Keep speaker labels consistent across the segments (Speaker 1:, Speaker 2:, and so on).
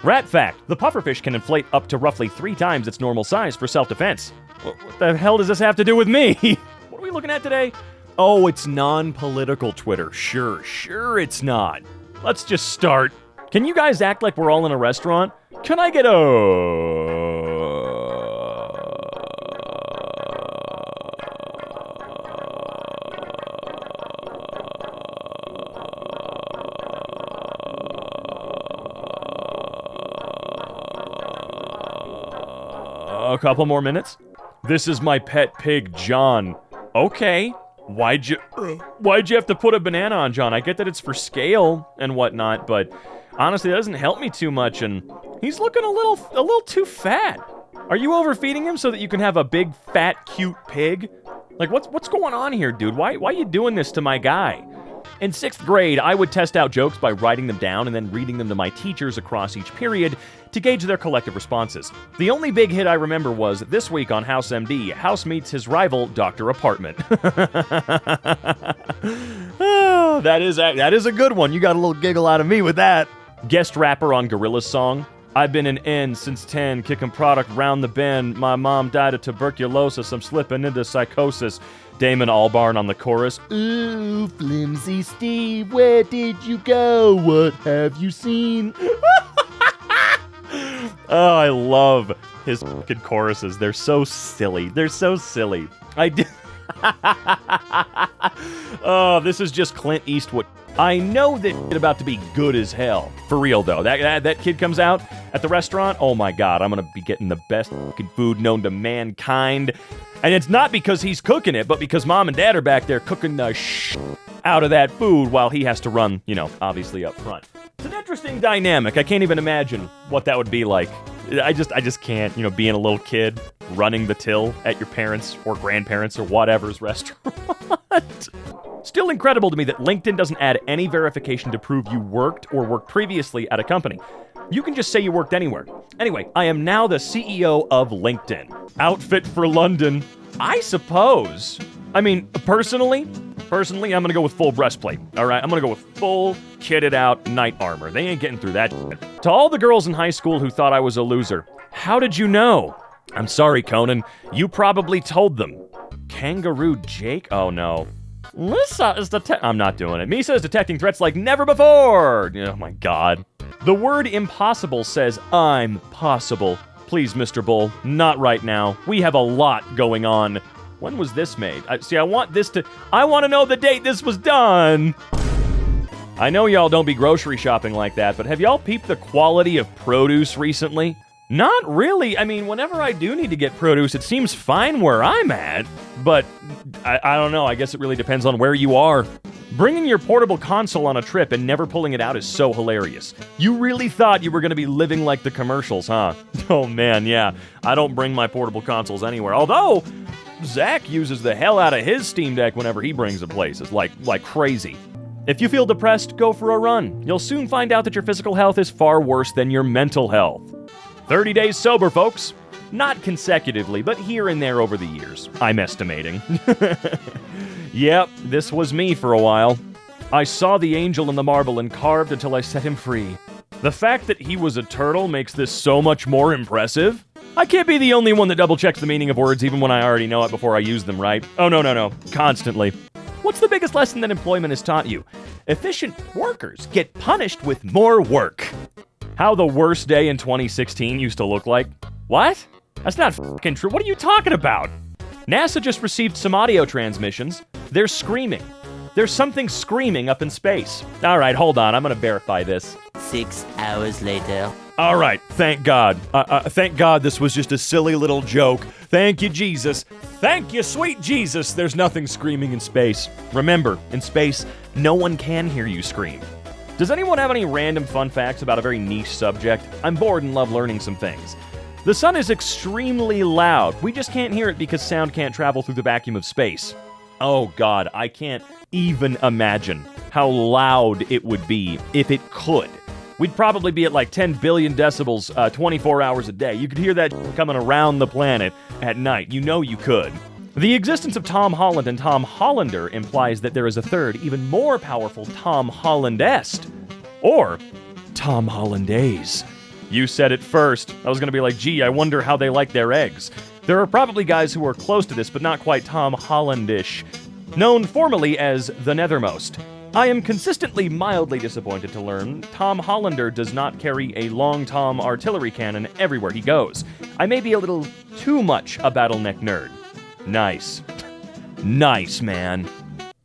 Speaker 1: Rat fact, the pufferfish can inflate up to roughly 3 times its normal size for self-defense. What the hell does this have to do with me? What are we looking at today? Oh, it's non-political Twitter. Sure it's not. Let's just start. Can you guys act like we're all in a restaurant? Can I get a couple more minutes? This is my pet pig, John. Okay. Why'd you have to put a banana on John? I get that it's for scale and whatnot, but honestly, that doesn't help me too much, and he's looking a little too fat. Are you overfeeding him so that you can have a big, fat, cute pig? Like, what's going on here, dude? Why are you doing this to my guy? In 6th grade, I would test out jokes by writing them down and then reading them to my teachers across each period to gauge their collective responses. The only big hit I remember was, this week on House MD, House meets his rival, Dr. Apartment. Oh, that is a good one. You got a little giggle out of me with that. Guest rapper on Gorillaz song. I've been an N since 10, kicking product round the bend. My mom died of tuberculosis, I'm slipping into psychosis. Damon Albarn on the chorus. Ooh, flimsy Steve, where did you go? What have you seen? Oh, I love his fucking choruses. They're so silly. Oh, this is just Clint Eastwood. I know that it's about to be good as hell. For real, though. That kid comes out at the restaurant. Oh, my God. I'm going to be getting the best fucking food known to mankind. And it's not because he's cooking it, but because mom and dad are back there cooking the out of that food while he has to run, obviously up front. It's an interesting dynamic. I can't even imagine what that would be like. I just can't, being a little kid running the till at your parents' or grandparents' or whatever's restaurant. Still incredible to me that LinkedIn doesn't add any verification to prove you worked or worked previously at a company. You can just say you worked anywhere. Anyway, I am now the CEO of LinkedIn. Outfit for London, I suppose. I mean, personally, I'm gonna go with full breastplate, all right? I'm gonna go with full, kitted out knight armor. They ain't getting through that shit. To all the girls in high school who thought I was a loser, how did you know? I'm sorry, Conan. You probably told them. Kangaroo Jake? Oh, no. Lisa is I'm not doing it. Misa is detecting threats like never before. Oh, my God. The word impossible says, I'm possible. Please, Mr. Bull, not right now. We have a lot going on. When was this made? I want to know the date this was done. I know y'all don't be grocery shopping like that, but have y'all peeped the quality of produce recently? Not really. I mean, whenever I do need to get produce, it seems fine where I'm at. But I don't know. I guess it really depends on where you are. Bringing your portable console on a trip and never pulling it out is so hilarious. You really thought you were going to be living like the commercials, huh? Oh, man, yeah. I don't bring my portable consoles anywhere. Although, Zach uses the hell out of his Steam Deck whenever he brings it places, like crazy. If you feel depressed, go for a run. You'll soon find out that your physical health is far worse than your mental health. 30 days sober, folks. Not consecutively, but here and there over the years. I'm estimating. Yep, this was me for a while. I saw the angel in the marble and carved until I set him free. The fact that he was a turtle makes this so much more impressive. I can't be the only one that double-checks the meaning of words even when I already know it before I use them, right? Oh, no. Constantly. What's the biggest lesson that employment has taught you? Efficient workers get punished with more work. How the worst day in 2016 used to look like? What? That's not f***ing true. What are you talking about? NASA just received some audio transmissions. They're screaming. There's something screaming up in space. All right, hold on. I'm going to verify this.
Speaker 2: 6 hours later.
Speaker 1: All right, thank God. Thank God this was just a silly little joke. Thank you, Jesus. Thank you, sweet Jesus. There's nothing screaming in space. Remember, in space, no one can hear you scream. Does anyone have any random fun facts about a very niche subject? I'm bored and love learning some things. The sun is extremely loud. We just can't hear it because sound can't travel through the vacuum of space. Oh God, I can't even imagine how loud it would be if it could. We'd probably be at like 10 billion decibels 24 hours a day. You could hear that coming around the planet at night. You know you could. The existence of Tom Holland and Tom Hollander implies that there is a third, even more powerful Tom Hollandest. Or Tom Hollandaise. You said it first. I was gonna be like, gee, I wonder how they like their eggs. There are probably guys who are close to this, but not quite Tom Hollandish. Known formally as the Nethermost. I am consistently mildly disappointed to learn Tom Hollander does not carry a Long Tom artillery cannon everywhere he goes. I may be a little too much a Battleneck nerd. Nice. Nice, man.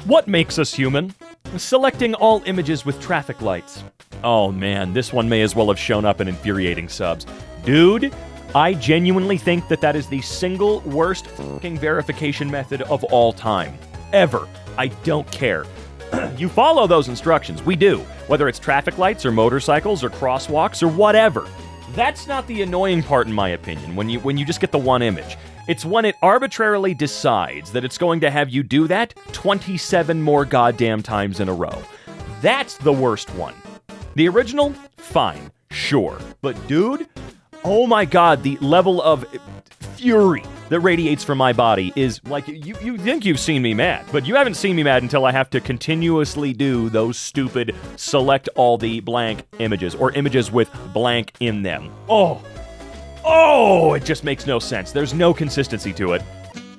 Speaker 1: What makes us human? Selecting all images with traffic lights. Oh man, this one may as well have shown up in infuriating subs. Dude, I genuinely think that is the single worst fucking verification method of all time. Ever. I don't care. You follow those instructions. We do. Whether it's traffic lights or motorcycles or crosswalks or whatever. That's not the annoying part in my opinion, when you just get the one image. It's when it arbitrarily decides that it's going to have you do that 27 more goddamn times in a row. That's the worst one. The original? Fine. Sure. But dude, oh my god, the level of fury that radiates from my body is like, you think you've seen me mad, but you haven't seen me mad until I have to continuously do those stupid select all the blank images, or images with blank in them. Oh, it just makes no sense. There's no consistency to it.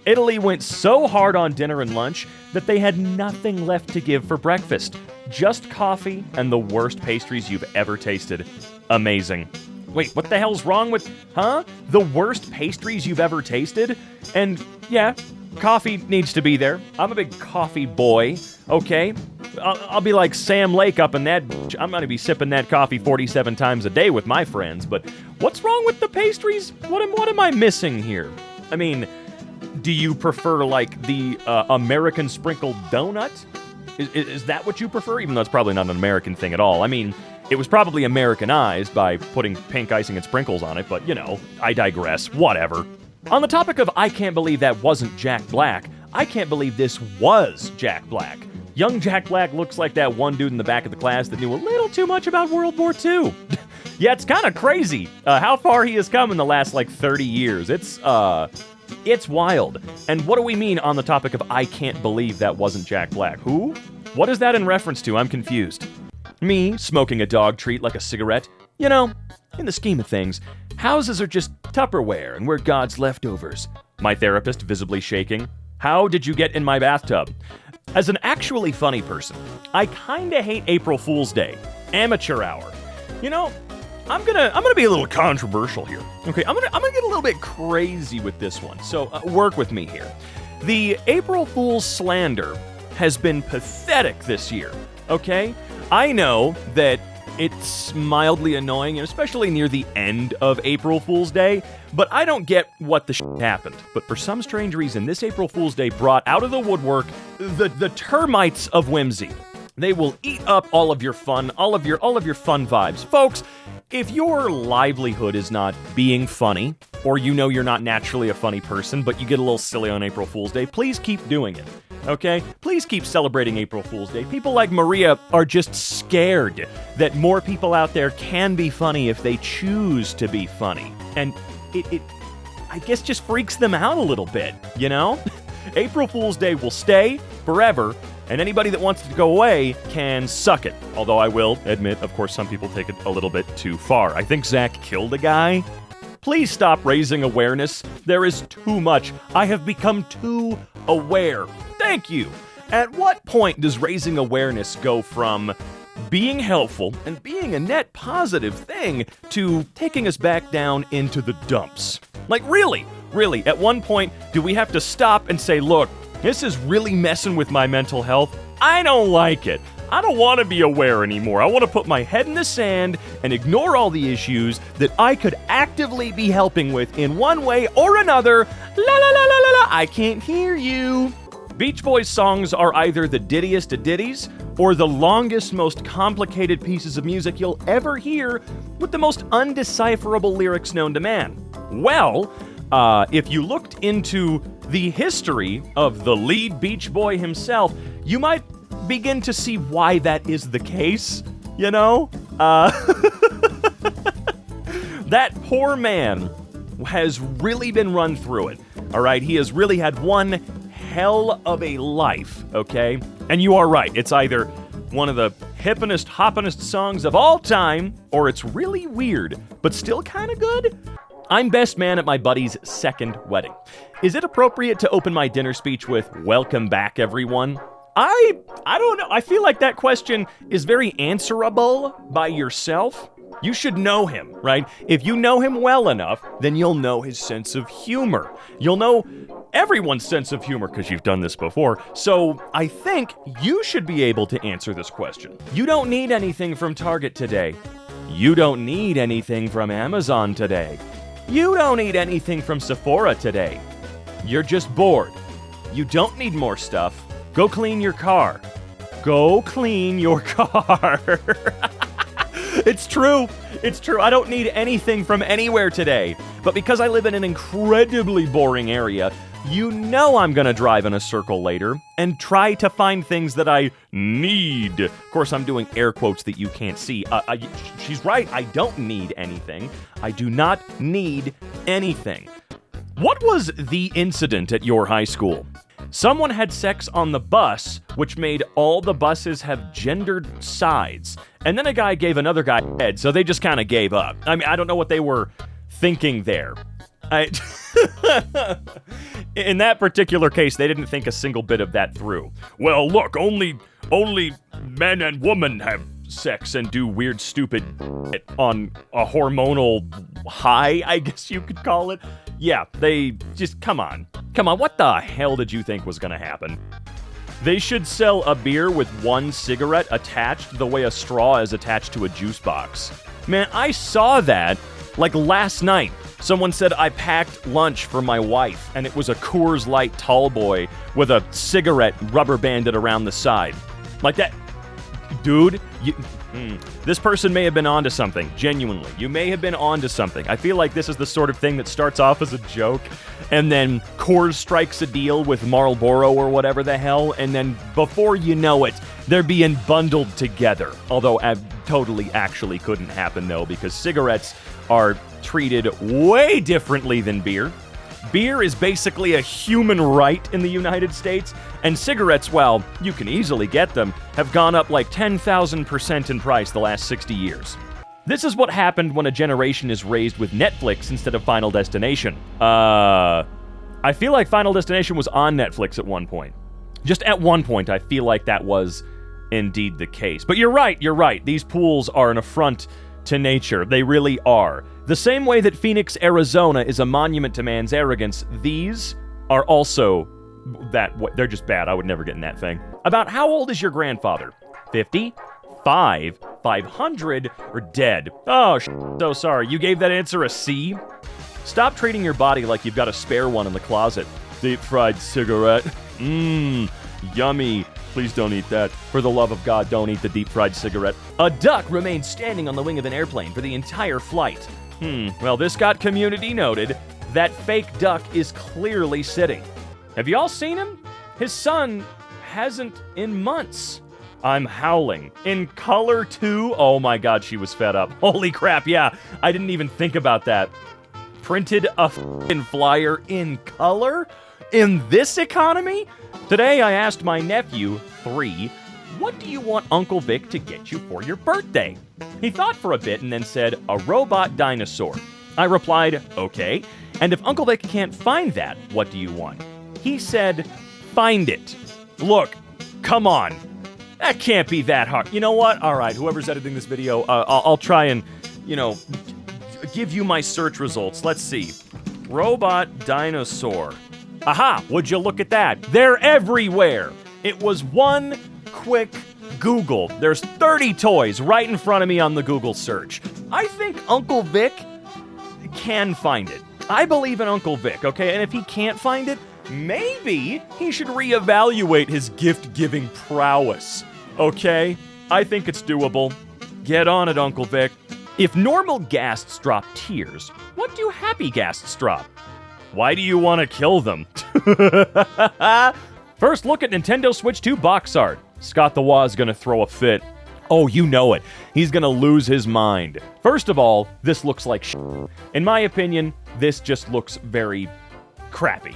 Speaker 1: Italy went so hard on dinner and lunch that they had nothing left to give for breakfast. Just coffee and the worst pastries you've ever tasted. Amazing. Wait, what the hell's wrong with, the worst pastries you've ever tasted? And yeah, coffee needs to be there. I'm a big coffee boy, okay? I'll be like Sam Lake up in that bitch. I'm gonna be sipping that coffee 47 times a day with my friends, but what's wrong with the pastries? What am I missing here? I mean, do you prefer like the American sprinkled donut? Is that what you prefer? Even though it's probably not an American thing at all. I mean, it was probably Americanized by putting pink icing and sprinkles on it, but, you know, I digress. Whatever. On the topic of I can't believe that wasn't Jack Black, I can't believe this was Jack Black. Young Jack Black looks like that one dude in the back of the class that knew a little too much about World War II. Yeah, it's kind of crazy how far he has come in the last, 30 years. It's wild. And what do we mean on the topic of I can't believe that wasn't Jack Black? Who? What is that in reference to? I'm confused. Me, smoking a dog treat like a cigarette? You know, in the scheme of things, houses are just Tupperware and we're God's leftovers. My therapist visibly shaking. How did you get in my bathtub? As an actually funny person, I kinda hate April Fool's Day. Amateur hour. You know, I'm gonna be a little controversial here. Okay, I'm gonna get a little bit crazy with this one. So work with me here. The April Fool's slander has been pathetic this year. Okay, I know that it's mildly annoying, especially near the end of April Fool's Day, but I don't get what the happened. But for some strange reason, this April Fool's Day brought out of the woodwork the termites of whimsy. They will eat up all of your fun, all of your fun vibes. Folks, if your livelihood is not being funny, or you know you're not naturally a funny person, but you get a little silly on April Fool's Day, please keep doing it. Okay? Please keep celebrating April Fool's Day. People like Maria are just scared that more people out there can be funny if they choose to be funny. And it I guess, just freaks them out a little bit, you know? April Fool's Day will stay forever, and anybody that wants it to go away can suck it. Although I will admit, of course, some people take it a little bit too far. I think Zach killed a guy. Please stop raising awareness. There is too much. I have become too aware. Thank you. At what point does raising awareness go from being helpful and being a net positive thing to taking us back down into the dumps? Like, really, at one point, do we have to stop and say, look, this is really messing with my mental health. I don't like it. I don't want to be aware anymore. I want to put my head in the sand and ignore all the issues that I could actively be helping with in one way or another. La la la la la la, I can't hear you. Beach Boys songs are either the dittiest of ditties or the longest, most complicated pieces of music you'll ever hear with the most undecipherable lyrics known to man. Well, if you looked into the history of the lead Beach Boy himself, you might begin to see why that is the case, you know? That poor man has really been run through it, all right? He has really had one hell of a life, okay? And you are right, it's either one of the hippinest, hoppinest songs of all time, or it's really weird, but still kind of good? I'm best man at my buddy's second wedding. Is it appropriate to open my dinner speech with, "Welcome back, everyone"? I don't know. I feel like that question is very answerable by yourself. You should know him, right? If you know him well enough, then you'll know his sense of humor. You'll know everyone's sense of humor because you've done this before. So I think you should be able to answer this question. You don't need anything from Target today. You don't need anything from Amazon today. You don't need anything from Sephora today. You're just bored. You don't need more stuff. Go clean your car. Go clean your car. It's true. It's true. I don't need anything from anywhere today. But because I live in an incredibly boring area, you know I'm going to drive in a circle later and try to find things that I need. Of course, I'm doing air quotes that you can't see. She's right. I don't need anything. I do not need anything. What was the incident at your high school? Someone had sex on the bus, which made all the buses have gendered sides. And then a guy gave another guy a head, so they just kind of gave up. I mean, I don't know what they were thinking there. In that particular case, they didn't think a single bit of that through. Well, look, only men and women have sex and do weird, stupid shit on a hormonal high, I guess you could call it. Yeah, they just, come on, what the hell did you think was gonna happen? They should sell a beer with one cigarette attached the way a straw is attached to a juice box. Man, I saw that, like, last night. Someone said I packed lunch for my wife, and it was a Coors Light tall boy with a cigarette rubber banded around the side. Like that. Dude, this person may have been onto something, genuinely. You may have been onto something. I feel like this is the sort of thing that starts off as a joke, and then Coors strikes a deal with Marlboro or whatever the hell, and then before you know it, they're being bundled together. Although, totally actually couldn't happen, though, because cigarettes are treated way differently than beer. Beer is basically a human right in the United States, and cigarettes, well, you can easily get them, have gone up like 10,000% in price the last 60 years. This is what happened when a generation is raised with Netflix instead of Final Destination. I feel like Final Destination was on Netflix at one point. Just at one point, I feel like that was indeed the case. But you're right. These pools are an affront to nature. They really are. The same way that Phoenix, Arizona is a monument to man's arrogance, these are also that. They're just bad. I would never get in that thing. About how old is your grandfather? 50? 500, or dead? Oh, so sorry. You gave that answer a C? Stop treating your body like you've got a spare one in the closet. Deep-fried cigarette. Yummy. Please don't eat that. For the love of God, don't eat the deep-fried cigarette. A duck remained standing on the wing of an airplane for the entire flight. Well, this got community noted. That fake duck is clearly sitting. Have you all seen him? His son hasn't in months. I'm howling. In color, too? Oh my God, she was fed up. Holy crap, yeah. I didn't even think about that. Printed a f***ing flyer in color? In this economy? Today I asked my nephew, 3, what do you want Uncle Vic to get you for your birthday? He thought for a bit and then said, a robot dinosaur. I replied, okay. And if Uncle Vic can't find that, what do you want? He said, find it. Look, come on. That can't be that hard. You know what? All right, whoever's editing this video, I'll try and, give you my search results. Let's see. Robot dinosaur. Aha, would you look at that? They're everywhere. It was one quick Google. There's 30 toys right in front of me on the Google search. I think Uncle Vic can find it. I believe in Uncle Vic, okay? And if he can't find it, maybe he should reevaluate his gift-giving prowess, okay? I think it's doable. Get on it, Uncle Vic. If normal ghasts drop tears, what do happy ghasts drop? Why do you want to kill them? First look at Nintendo Switch 2 box art. Scott the Wah's gonna throw a fit. Oh, you know it. He's gonna lose his mind. First of all, this looks like shit. In my opinion, this just looks very crappy.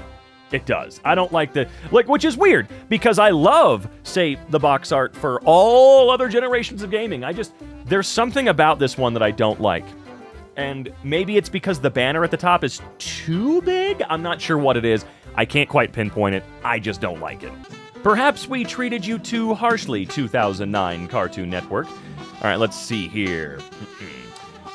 Speaker 1: It does. I don't like which is weird because I love, say, the box art for all other generations of gaming. There's something about this one that I don't like. And maybe it's because the banner at the top is too big? I'm not sure what it is. I can't quite pinpoint it. I just don't like it. Perhaps we treated you too harshly, 2009 Cartoon Network. All right, let's see here.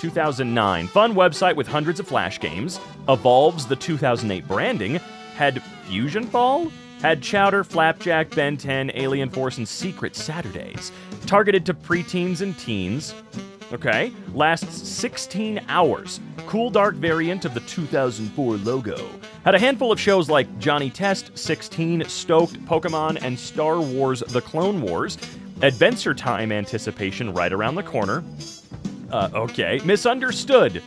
Speaker 1: 2009. Fun website with hundreds of Flash games. Evolves the 2008 branding. Had Fusion Fall? Had Chowder, Flapjack, Ben 10, Alien Force, and Secret Saturdays. Targeted to preteens and teens. Okay. Lasts 16 hours. Cool dark variant of the 2004 logo. Had a handful of shows like Johnny Test, 16, Stoked, Pokemon, and Star Wars The Clone Wars. Adventure Time anticipation right around the corner. Okay. Misunderstood.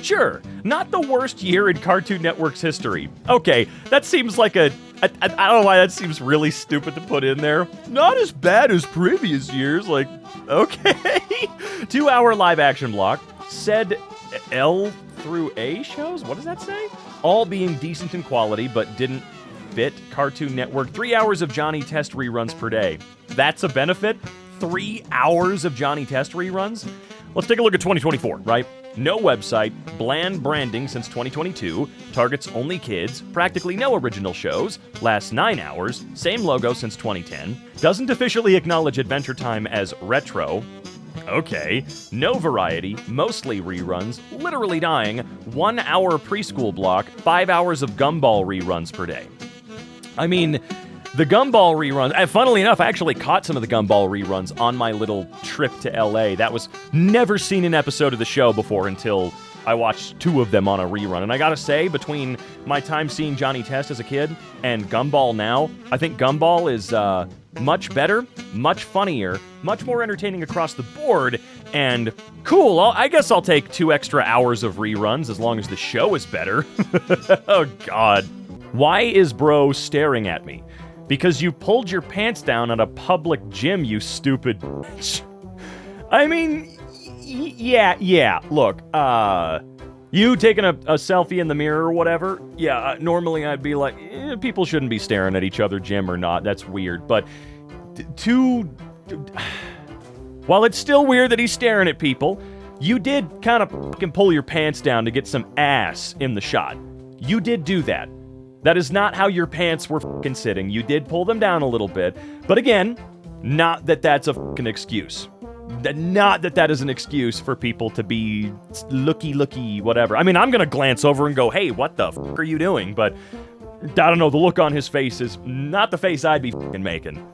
Speaker 1: Sure, not the worst year in Cartoon Network's history. Okay, that seems like I don't know why that seems really stupid to put in there. Not as bad as previous years, like, okay. 2-hour live action block. Said L through A shows? What does that say? All being decent in quality, but didn't fit Cartoon Network. 3 hours of Johnny Test reruns per day. That's a benefit? 3 hours of Johnny Test reruns? Let's take a look at 2024, right? No website, bland branding since 2022, targets only kids, practically no original shows, lasts 9 hours, same logo since 2010, doesn't officially acknowledge Adventure Time as retro. Okay, no variety, mostly reruns, literally dying, 1 hour preschool block, 5 hours of Gumball reruns per day. I mean, the Gumball reruns, funnily enough, I actually caught some of the Gumball reruns on my little trip to LA. That was never seen an episode of the show before until I watched 2 of them on a rerun. And I gotta say, between my time seeing Johnny Test as a kid and Gumball now, I think Gumball is much better, much funnier, much more entertaining across the board, and cool. I guess I'll take 2 extra hours of reruns as long as the show is better. Oh, God. Why is bro staring at me? Because you pulled your pants down at a public gym, you stupid bitch. I mean, yeah, look, you taking a selfie in the mirror or whatever, yeah, normally I'd be like, people shouldn't be staring at each other, Jim, or not, that's weird, but while it's still weird that he's staring at people, you did kind of fucking pull your pants down to get some ass in the shot. You did do that. That is not how your pants were fucking sitting. You did pull them down a little bit. But again, not that that's a fucking excuse. Not that that is an excuse for people to be looky, whatever. I mean, I'm going to glance over and go, hey, what the fuck are you doing? But I don't know, the look on his face is not the face I'd be fucking making.